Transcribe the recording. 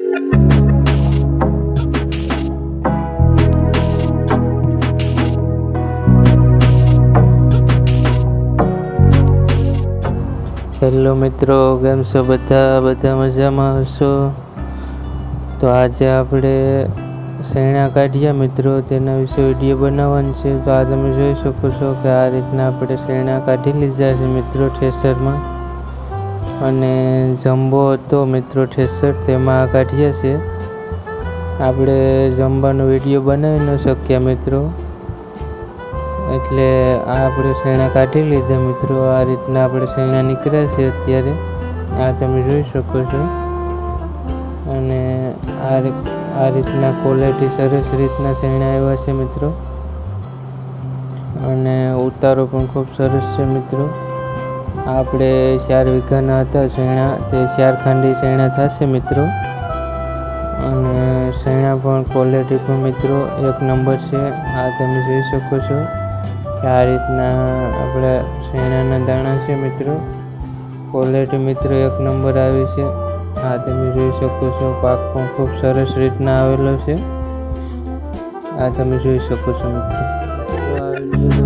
Hello મિત્રો, કેમ છો બધા મજામાં હશો? તો આજે આપણે શેણા કાઢ્યા મિત્રો, તેના વિશે વિડીયો બનાવવાનો છે. તો આ તમે જોઈ શકો છો કે આ રીતના આપણે શેણા કાઢી લીધા છે મિત્રો થ્રેસરમાં, અને જમ્બો હતો મિત્રો થ્રેસર, તેમાં કાઢ્યા છે. આપણે જમવાનો વિડીયો બનાવી ન શક્યા મિત્રો, એટલે આ આપણે શેણા કાઢી લીધા મિત્રો. આ રીતના આપણે શેણા નીકળ્યા છે અત્યારે, આ તમે જોઈ શકો છો. અને આ રીતના ક્વોલિટી સરસ રીતના શેણા આવ્યા છે મિત્રો, અને ઉતારો પણ ખૂબ સરસ છે મિત્રો. આપણે 4 વીઘાના હતા શેણા, તે 4 ખાંડી શેણા થશે મિત્રો. અને શેણા પણ ક્વોલિટી પણ મિત્રો 1 નંબર છે. આ તમે જોઈ શકો છો કે આ રીતના આપણા શેણાના દાણા છે મિત્રો. ક્વોલિટી મિત્રો 1 નંબર આવી છે. આ તમે જોઈ શકો છો, પાક પણ ખૂબ સરસ રીતના આવેલો છે. આ તમે જોઈ શકો છો મિત્રો. આ વિડીયો